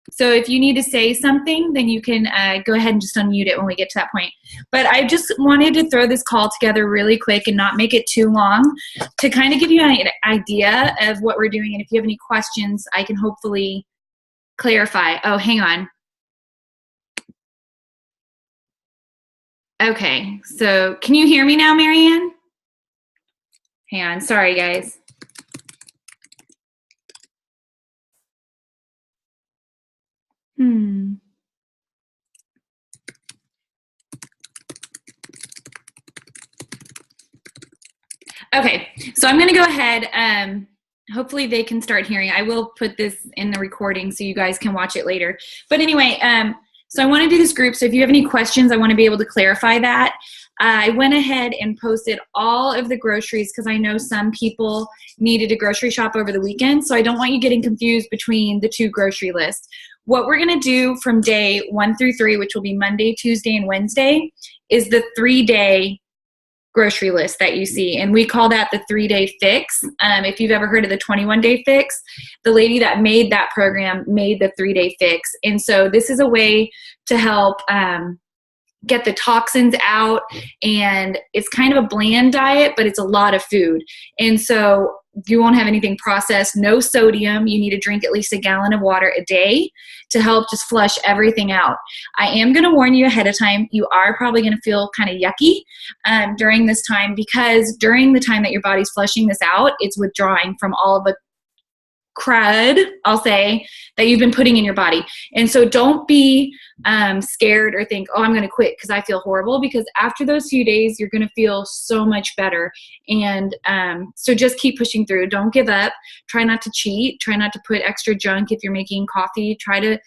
So if you need to say something, then you can go ahead and just unmute it when we get to that point. But I just wanted to throw this call together really quick and not make it too long to kind of give you an idea of what we're doing. And if you have any questions, I can hopefully clarify. Oh, hang on. Okay, so can you hear me now, Marianne? Hang on, sorry guys. Okay, so I'm gonna go ahead. Hopefully they can start hearing. I will put this in the recording so you guys can watch it later. But anyway, so I want to do this group. So if you have any questions, I want to be able to clarify that. I went ahead and posted all of the groceries because I know some people needed a grocery shop over the weekend. So I don't want you getting confused between the two grocery lists. What we're going to do from day 1 through 3, which will be Monday, Tuesday, and Wednesday, is the 3-day grocery list that you see, and we call that the 3-day fix. If you've ever heard of the 21-day fix, the lady that made that program made the 3-day fix. And so this is a way to help get the toxins out, and it's kind of a bland diet, but it's a lot of food. And so you won't have anything processed, no sodium. You need to drink at least a gallon of water a day to help just flush everything out. I am going to warn you ahead of time, you are probably going to feel kind of yucky during this time, because during the time that your body's flushing this out, it's withdrawing from all of the crud, I'll say, that you've been putting in your body. And so don't be scared or think, oh, I'm going to quit because I feel horrible, because after those few days, you're going to feel so much better. And so just keep pushing through. Don't give up. Try not to cheat. Try not to put extra junk if you're making coffee. Try to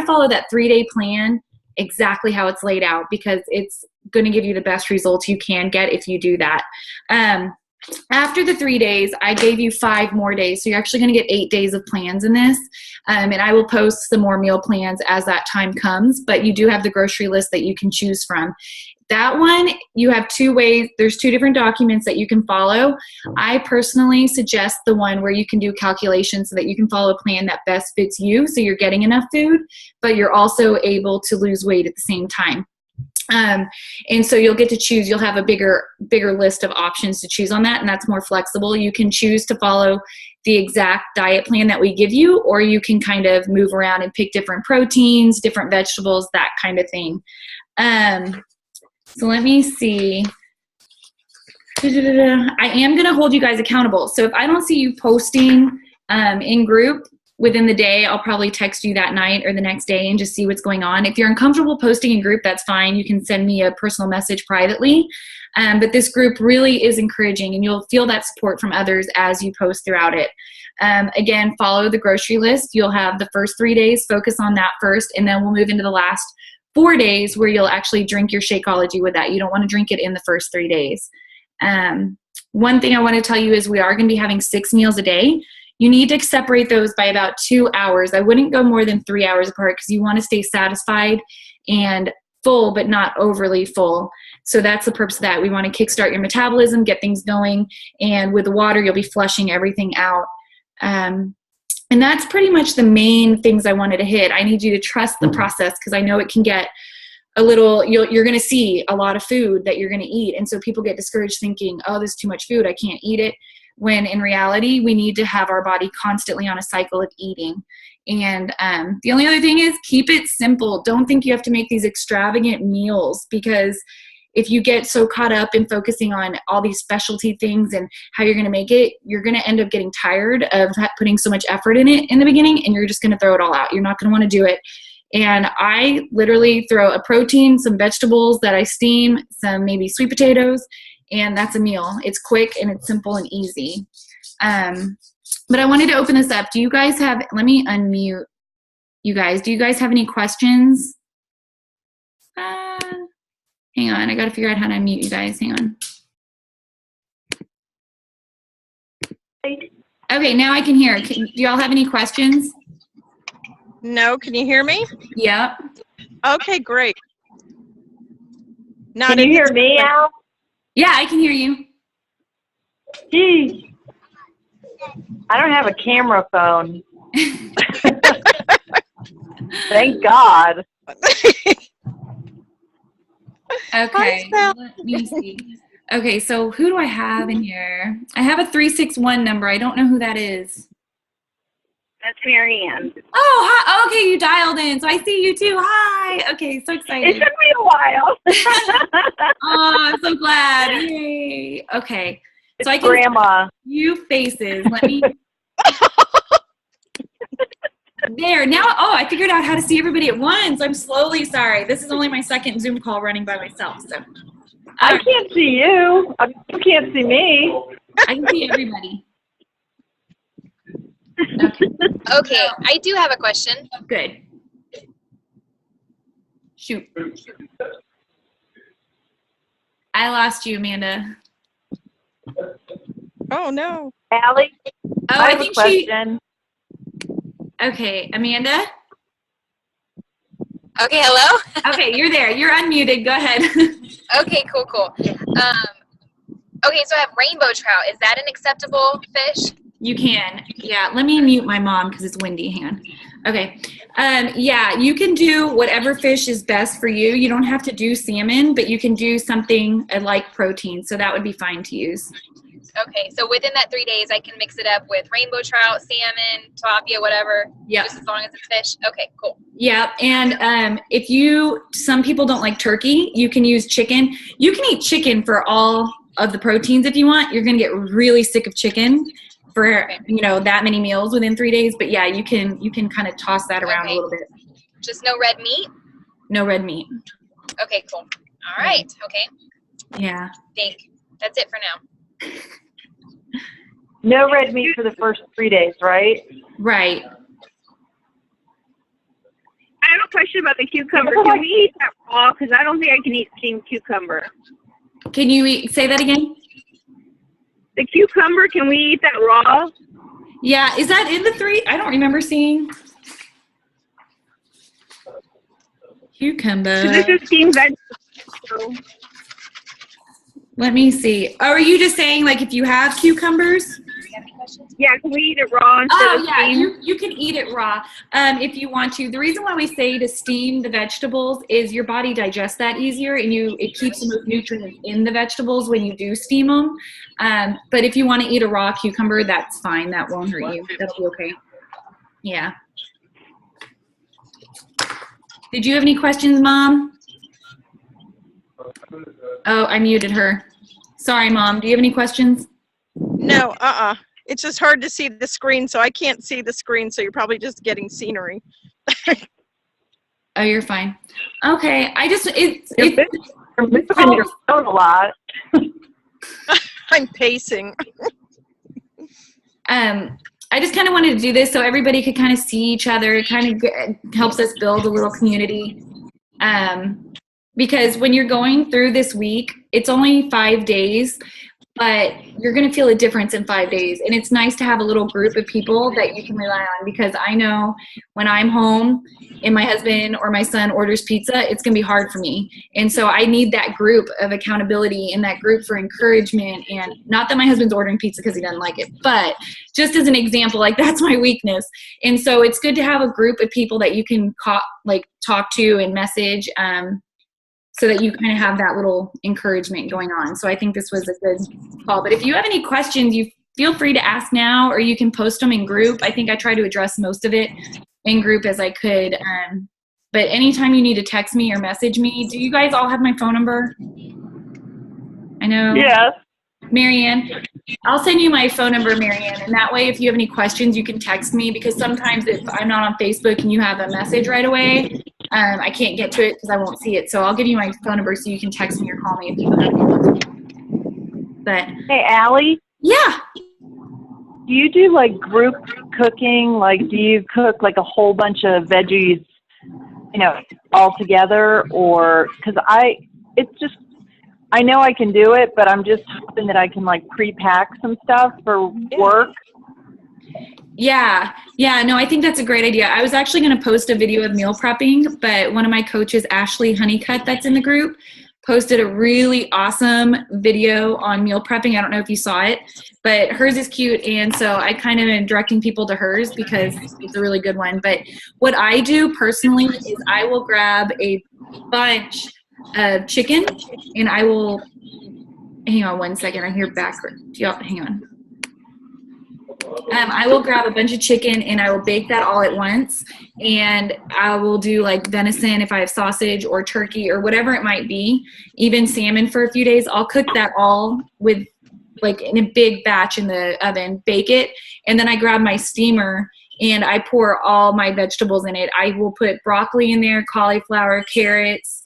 follow that 3-day plan exactly how it's laid out, because it's going to give you the best results you can get if you do that. After the 3 days, I gave you 5 more days. So you're actually going to get 8 days of plans in this. And I will post some more meal plans as that time comes. But you do have the grocery list that you can choose from. That one, you have 2 ways. There's 2 different documents that you can follow. I personally suggest the one where you can do calculations so that you can follow a plan that best fits you. So you're getting enough food, but you're also able to lose weight at the same time. And so you'll get to choose. You'll have a bigger list of options to choose on that, and that's more flexible. You can choose to follow the exact diet plan that we give you, or you can kind of move around and pick different proteins, different vegetables, that kind of thing. So let me see. I am going to hold you guys accountable. So if I don't see you posting in group within the day, I'll probably text you that night or the next day and just see what's going on. If you're uncomfortable posting in group, that's fine. You can send me a personal message privately. But this group really is encouraging, and you'll feel that support from others as you post throughout it. Again, follow the grocery list. You'll have the first 3 days, focus on that first, and then we'll move into the last 4 days where you'll actually drink your Shakeology with that. You don't want to drink it in the first 3 days. One thing I want to tell you is we are going to be having 6 meals a day. You need to separate those by about 2 hours. I wouldn't go more than 3 hours apart, because you want to stay satisfied and full, but not overly full. So that's the purpose of that. We want to kickstart your metabolism, get things going, and with the water, you'll be flushing everything out. And that's pretty much the main things I wanted to hit. I need you to trust the process, because I know it can get a little, you're going to see a lot of food that you're going to eat. And so people get discouraged thinking, oh, there's too much food, I can't eat it. When in reality, we need to have our body constantly on a cycle of eating. And the only other thing is, keep it simple. Don't think you have to make these extravagant meals, because if you get so caught up in focusing on all these specialty things and how you're going to make it, you're going to end up getting tired of putting so much effort in it in the beginning, and you're just going to throw it all out. You're not going to want to do it. And I literally throw a protein, some vegetables that I steam, some maybe sweet potatoes, and that's a meal. It's quick and it's simple and easy. But I wanted to open this up. Do you guys have, let me unmute you guys. Do you guys have any questions? Hang on, I got to figure out how to unmute you guys. Hang on. Okay, now I can hear. Do y'all have any questions? No, can you hear me? Yep. Okay, great. Can you hear me, Al? Yeah, I can hear you. Geez. I don't have a camera phone. Thank God. Okay, Val. let me see. Okay, so who do I have in here? I have a 361 number. I don't know who that is. That's Marianne. Oh, hi. Okay, you dialed in, so I see you too. Hi. Okay, so It excited. took me a while. Oh, I'm so glad. Yay. Okay, so I can Grandma. see you faces. Let me. There now. Oh, I figured out how to see everybody at once. I'm slowly. Sorry, this is only my second Zoom call running by myself, so I can't see you. You can't see me. I can see everybody. Okay. Okay, I do have a question. Good. Shoot. I lost you, Amanda. Oh, no. Allie, Oh, I I have a think she. question. Okay, Amanda. Okay, hello? Okay, you're there. You're unmuted. Go ahead. Okay, cool. Okay, so I have rainbow trout. Is that an acceptable fish? You can. Yeah, let me mute my mom because it's windy. Hang on. Okay. Yeah, you can do whatever fish is best for you. You don't have to do salmon, but you can do something like protein. So that would be fine to use. Okay, so within that 3 days, I can mix it up with rainbow trout, salmon, tilapia, whatever. Yep. Just as long as it's fish. Okay, cool. Yeah, and some people don't like turkey, you can use chicken. You can eat chicken for all of the proteins if you want. You're going to get really sick of chicken for, that many meals within 3 days. But yeah, you can kind of toss that around a little bit. Just no red meat? No red meat. Okay, cool. All right. Okay. Yeah. Think. That's it for now. No red meat for the first 3 days, right? Right. I have a question about the cucumber. Can we eat that raw? Because I don't think I can eat steamed cucumber. Can you say that again? The cucumber, can we eat that raw? Yeah. Is that in the 3? I don't remember seeing cucumber. Because this is steamed vegetable. Let me see. Oh, are you just saying like if you have cucumbers? Yeah, can we eat it raw instead of yeah, steamed? you can eat it raw if you want to. The reason why we say to steam the vegetables is your body digests that easier, and it keeps the most nutrients in the vegetables when you do steam them. But if you want to eat a raw cucumber, that's fine. That won't hurt you. That'll be okay. Yeah. Did you have any questions, Mom? Oh, I muted her. Sorry, Mom. Do you have any questions? No, It's just hard to see the screen, so I can't see the screen, so you're probably just getting scenery. Oh, you're fine. Okay. You're moving your phone a lot. I'm pacing. I just kind of wanted to do this so everybody could kind of see each other. It kind of helps us build a little community. Because when you're going through this week, it's only 5 days, but you're going to feel a difference in 5 days. And it's nice to have a little group of people that you can rely on, because I know when I'm home and my husband or my son orders pizza, it's going to be hard for me. And so I need that group of accountability and that group for encouragement. And not that my husband's ordering pizza because he doesn't like it, but just as an example, like that's my weakness. And so it's good to have a group of people that you can talk to and message, so that you kind of have that little encouragement going on. So I think this was a good call. But if you have any questions, you feel free to ask now, or you can post them in group. I think I try to address most of it in group as I could. But anytime you need to text me or message me, do you guys all have my phone number? I know. Yes. Marianne, I'll send you my phone number, Marianne, and that way if you have any questions, you can text me, because sometimes if I'm not on Facebook and you have a message right away, I can't get to it because I won't see it. So I'll give you my phone number so you can text me or call me if you have any questions. But Hey, Allie, yeah. do you do like group cooking? Like, do you cook like a whole bunch of veggies, all together? Or, because I know I can do it, but I'm just hoping that I can like pre-pack some stuff for work. Yeah, no, I think that's a great idea. I was actually going to post a video of meal prepping, but one of my coaches, Ashley Honeycutt, that's in the group, posted a really awesome video on meal prepping. I don't know if you saw it, but hers is cute. And so I kind of am directing people to hers because it's a really good one. But what I do personally is I will grab a bunch of chicken and I will, hang on one second. I hear backward. Hang on. I will grab a bunch of chicken and I will bake that all at once. And I will do like venison if I have sausage or turkey or whatever it might be, even salmon for a few days. I'll cook that all with like in a big batch in the oven, bake it. And then I grab my steamer and I pour all my vegetables in it. I will put broccoli in there, cauliflower, carrots.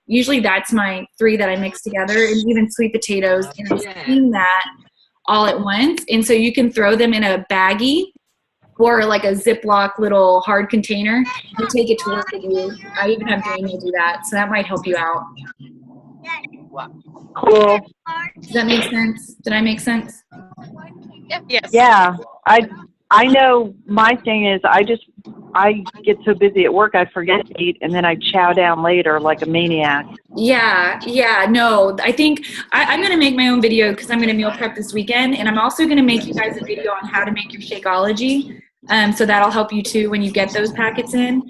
Usually that's my 3 that I mix together, and even sweet potatoes. And I steam that all at once. And so you can throw them in a baggie or like a Ziploc little hard container and take it to work with you. I even have Daniel do that. So that might help you out. Cool. Does that make sense? Did I make sense? Yes. Yeah. I know my thing is I get so busy at work I forget to eat and then I chow down later like a maniac. Yeah, no, I think I'm going to make my own video because I'm going to meal prep this weekend, and I'm also going to make you guys a video on how to make your Shakeology, so that'll help you too when you get those packets in.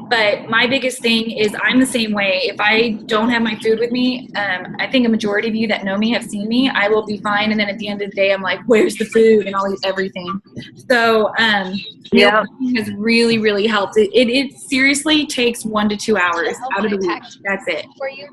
But my biggest thing is I'm the same way. If I don't have my food with me, I think a majority of you that know me have seen me, I will be fine, and then at the end of the day, I'm like, where's the food? And I'll eat everything. So meal prepping has really, really helped. It seriously takes 1 to 2 hours out of the week. That's it. For you.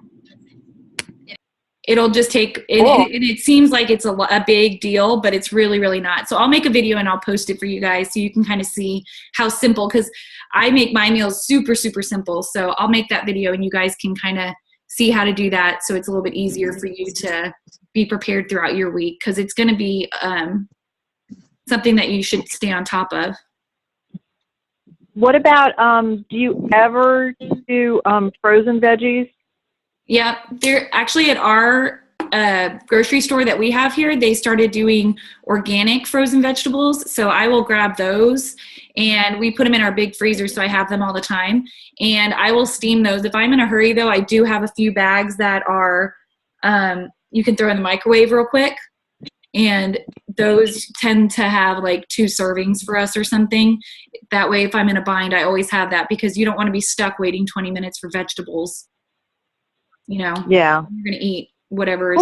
It'll just take, it seems like it's a big deal, but it's really, really not. So I'll make a video and I'll post it for you guys so you can kind of see how simple, because I make my meals super, super simple. So I'll make that video and you guys can kind of see how to do that so it's a little bit easier for you to be prepared throughout your week, because it's going to be something that you should stay on top of. What about, do you ever do frozen veggies? Yeah, they're actually at our grocery store that we have here, they started doing organic frozen vegetables. So I will grab those and we put them in our big freezer so I have them all the time. And I will steam those. If I'm in a hurry though, I do have a few bags that are, you can throw in the microwave real quick. And those tend to have like 2 servings for us or something. That way, if I'm in a bind, I always have that, because you don't want to be stuck waiting 20 minutes for vegetables. You know, yeah, you're going to eat whatever is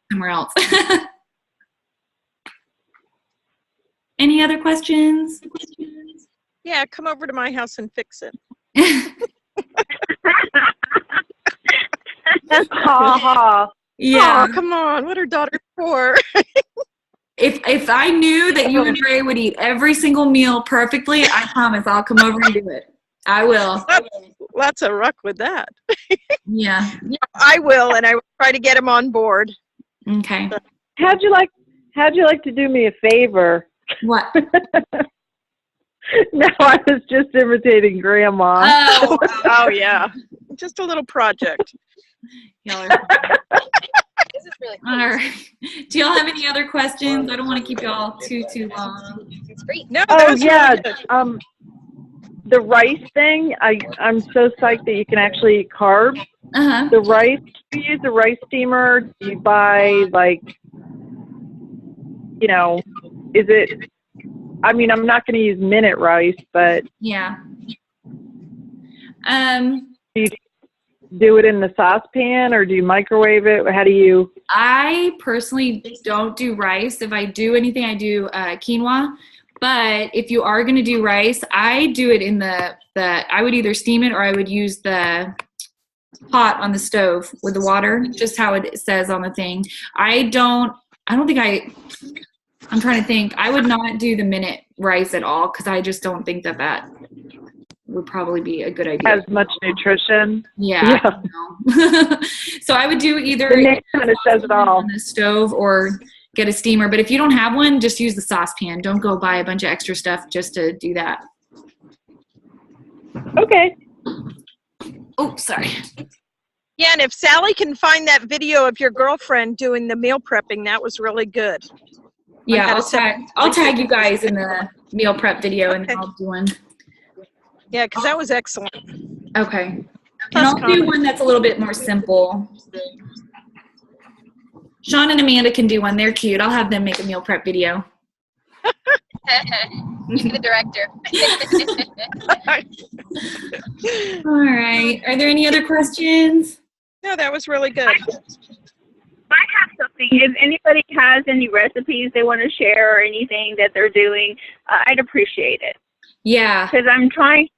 somewhere else. Any other questions? Yeah, come over to my house and fix it. Ha ha. Yeah. Oh, come on. What are daughters for? If I knew that you and Ray would eat every single meal perfectly, I promise I'll come over and do it. I will. Lots of ruck with that. Yeah. I will, and I will try to get him on board. Okay. How'd you like to do me a favor? What? No, I was just imitating Grandma. Oh, Oh, yeah. Just a little project. y'all are This is really cool. all right. Do y'all have any other questions? I don't want to keep y'all too long. It's free. No, Oh, that's yeah. really good. The rice thing, I'm so psyched that you can actually eat carbs. Uh-huh. The rice, do you use a rice steamer? Do you buy, like, you know, is it, I mean, I'm not going to use minute rice, but Yeah. do you do it in the saucepan or do you microwave it? How do you? I personally don't do rice. If I do anything, I do quinoa. But if you are going to do rice, I do it in I would either steam it or I would use the pot on the stove with the water, just how it says on the thing. I'm trying to think. I would not do the minute rice at all, because I just don't think that would probably be a good idea. As much nutrition. Yeah. I don't know. So I would do either The name kind of says it all. on the stove or get a steamer. But if you don't have one, just use the saucepan. Don't go buy a bunch of extra stuff just to do that. Okay. Oh, sorry. Yeah, and if Sally can find that video of your girlfriend doing the meal prepping, that was really good. Yeah, I'll tag you guys in the meal prep video, and Okay. I'll do one. Yeah, because that was excellent. Okay. And I'll do one that's a little bit more simple. Sean and Amanda can do one. They're cute. I'll have them make a meal prep video. You're the director. All right. Are there any other questions? No, that was really good. I have something. If anybody has any recipes they want to share or anything that they're doing, I'd appreciate it. Yeah. Because I'm trying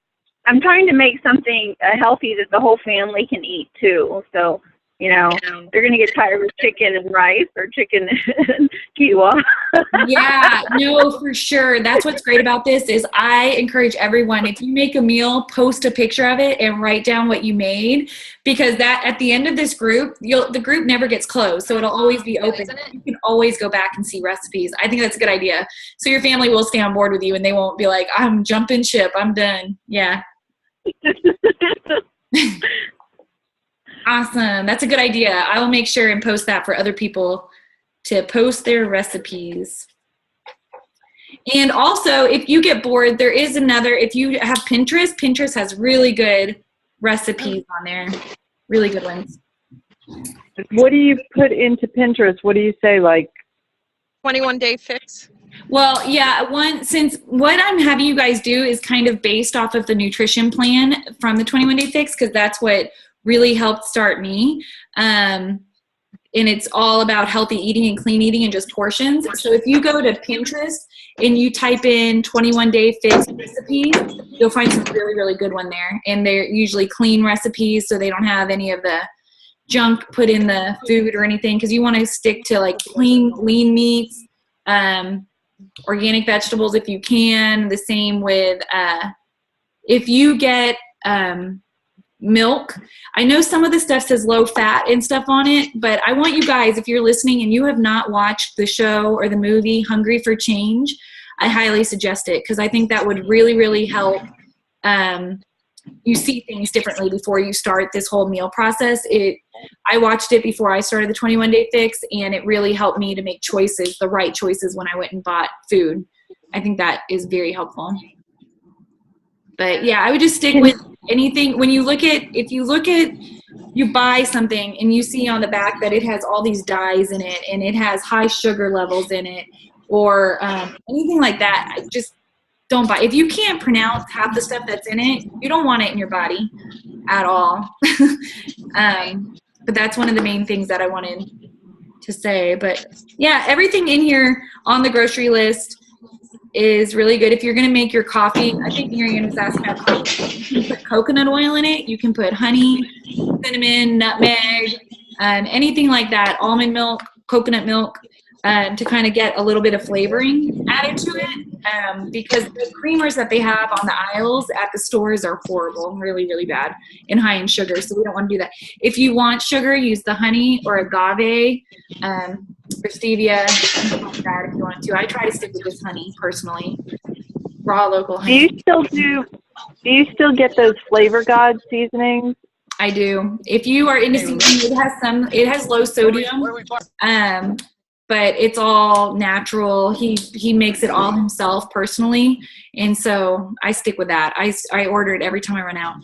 to make something healthy that the whole family can eat too. So, you know, they're going to get tired of chicken and rice or chicken and quinoa. Yeah, no, for sure. That's what's great about this is I encourage everyone, if you make a meal, post a picture of it and write down what you made, because that at the end of this group, the group never gets closed, so it'll always be open. You can always go back and see recipes. I think that's a good idea. So your family will stay on board with you and they won't be like, I'm jumping ship, I'm done. Yeah. Awesome. That's a good idea. I will make sure and post that for other people to post their recipes. And also, if you get bored, there is another, if you have Pinterest, Pinterest has really good recipes on there. Really good ones. What do you put into Pinterest? What do you say, like? 21-day fix. Well, yeah, since what I'm having you guys do is kind of based off of the nutrition plan from the 21-day fix, because that's what really helped start me. And it's all about healthy eating and clean eating and just portions. So if you go to Pinterest and you type in 21-day fix recipes, you'll find some really, really good one there. And they're usually clean recipes, so they don't have any of the junk put in the food or anything, because you want to stick to like clean, lean meats, organic vegetables if you can. The same with if you get milk. I know some of the stuff says low fat and stuff on it, but I want you guys, if you're listening and you have not watched the show or the movie Hungry for Change, I highly suggest it, because I think that would really, really help you see things differently before you start this whole meal process. I watched it before I started the 21-day fix, and it really helped me to make choices, the right choices when I went and bought food. I think that is very helpful. But yeah, I would just stick with anything. When you you buy something and you see on the back that it has all these dyes in it and it has high sugar levels in it, or anything like that, just don't buy. If you can't pronounce half the stuff that's in it, you don't want it in your body at all. But that's one of the main things that I wanted to say. But yeah, everything in here on the grocery list is really good. If you're going to make your coffee, I think Miriam was asking about coffee. You can put coconut oil in it. You can put honey, cinnamon, nutmeg, anything like that, almond milk, coconut milk, to kind of get a little bit of flavoring added to it, because the creamers that they have on the aisles at the stores are horrible, really, really bad, and high in sugar, so we don't want to do that. If you want sugar, use the honey or agave, or stevia, something like that if you want to. I try to stick with this honey, personally, raw local honey. Do you still get those Flavor God seasonings? I do. If you are into seasoning, it has low sodium, but it's all natural. He makes it all himself personally, and so I stick with that. I order it every time I run out.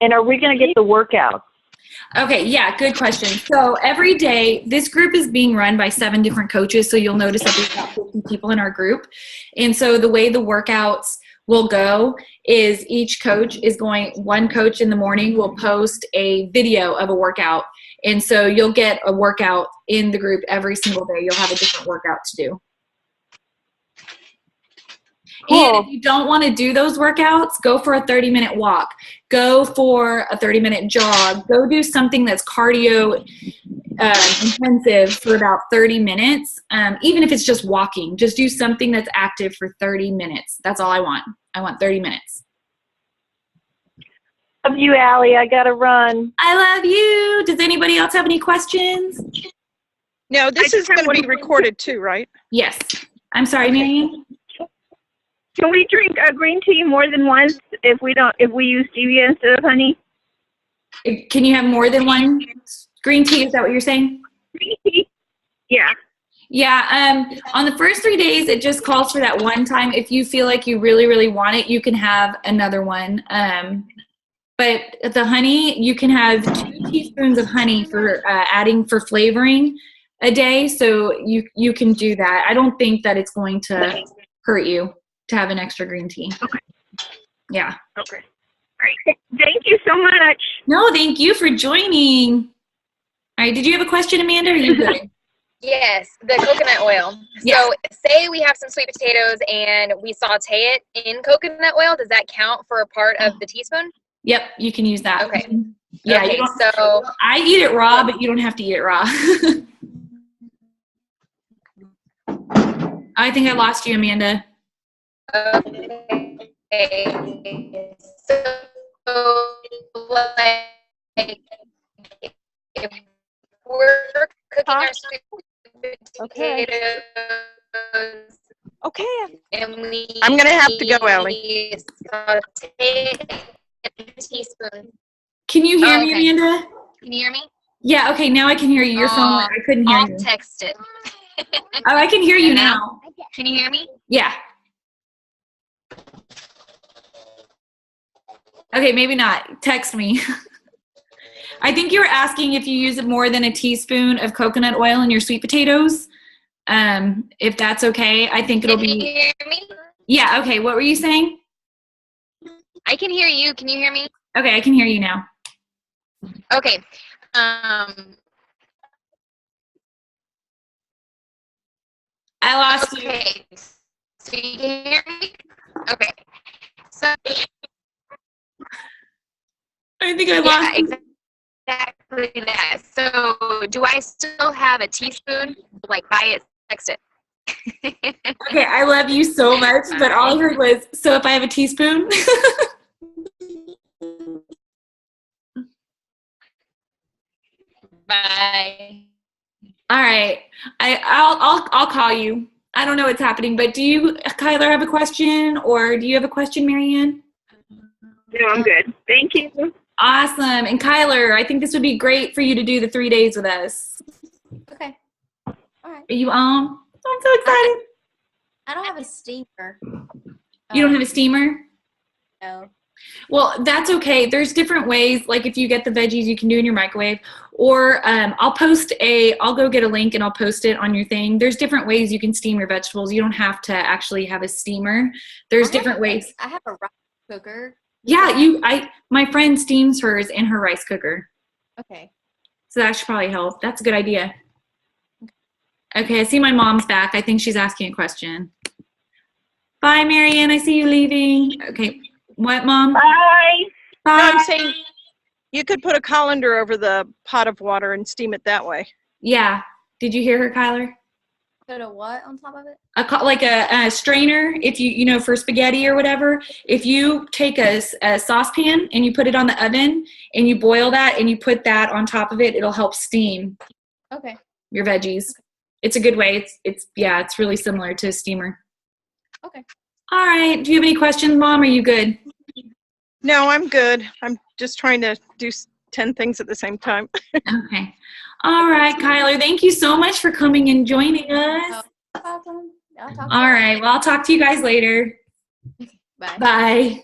And are we going to get the workouts? Okay, yeah, good question. So every day, this group is being run by 7 different coaches, so you'll notice that there's about 50 people in our group. And so the way the workouts will go is each coach is one coach in the morning will post a video of a workout. And so you'll get a workout in the group every single day. You'll have a different workout to do. Cool. And if you don't want to do those workouts, go for a 30-minute walk. Go for a 30-minute jog. Go do something that's cardio intensive for about 30 minutes. Even if it's just walking, just do something that's active for 30 minutes. That's all I want. I want 30 minutes. Love you, Allie. I got to run. I love you. Does anybody else have any questions? No, this is going to be recorded too, right? Yes. I'm sorry, Marianne. Can we drink green tea more than once if we use stevia instead of honey? Can you have more than one green tea? Is that what you're saying? Green tea? Yeah. Yeah. On the first 3 days, it just calls for that one time. If you feel like you really, really want it, you can have another one. But the honey, you can have 2 teaspoons of honey for adding for flavoring a day. So you can do that. I don't think that it's going to hurt you to have an extra green tea. Okay. Yeah. Okay. All right. Thank you so much. No, thank you for joining. All right. Did you have a question, Amanda? Or are you good? Yes, the coconut oil. Yes. So say we have some sweet potatoes and we saute it in coconut oil. Does that count for a part of the teaspoon? Yep, you can use that. Okay. Yeah, Okay, you don't, so I eat it raw, but you don't have to eat it raw. I think I lost you, Amanda. okay. So like if we're cooking our sweet potatoes Okay. and I'm gonna have to go, Ellie. saute it in a teaspoon. Can you hear Oh, me, okay. Amanda? Can you hear me? Yeah, okay, now I can hear you. Your phone, I couldn't hear I'll you. text it. Oh, I can hear you now. Can you hear me? Yeah. Okay, maybe not. Text me. I think you were asking if you use more than a teaspoon of coconut oil in your sweet potatoes. If that's okay, I think it'll Can you be. hear me? Yeah, okay. What were you saying? I can hear you. Can you hear me? Okay, I can hear you now. Okay. I lost you. Okay. So you can hear me? Okay. So I think I lost yeah, you. exactly that. So do I still have a teaspoon? Like buy it, text it. Okay, I love you so much, but all I heard was, so if I have a teaspoon? Bye. All right. I'll call you. I don't know what's happening, but do you, Kyler, have a question, or do you have a question, Marianne? No, I'm good. Thank you. Awesome. And Kyler, I think this would be great for you to do the 3 days with us. Okay. All right. Are you on? I'm so excited. I don't have a steamer. You don't have a steamer? No. Well, that's okay. There's different ways. Like if you get the veggies, you can do in your microwave. Or I'll go get a link and I'll post it on your thing. There's different ways you can steam your vegetables. You don't have to actually have a steamer. There's different ways. I have a rice cooker. Yeah, my friend steams hers in her rice cooker. Okay. So that should probably help. That's a good idea. Okay, I see my mom's back. I think she's asking a question. Bye, Marianne. I see you leaving. Okay. What, Mom? Bye. No, Bye. I'm saying you could put a colander over the pot of water and steam it that way. Yeah. Did you hear her, Kyler? Put a what on top of it? Like a strainer, if you for spaghetti or whatever. If you take a saucepan and you put it on the oven and you boil that and you put that on top of it, it'll help steam Okay. your veggies. It's a good way. It's really similar to a steamer. Okay. All right. Do you have any questions, Mom? Are you good? No, I'm good. I'm just trying to do 10 things at the same time. Okay. All right, Kyler. Thank you so much for coming and joining us. No problem. I'll talk to All you right. Well, I'll talk to you guys later. later. Bye. Bye.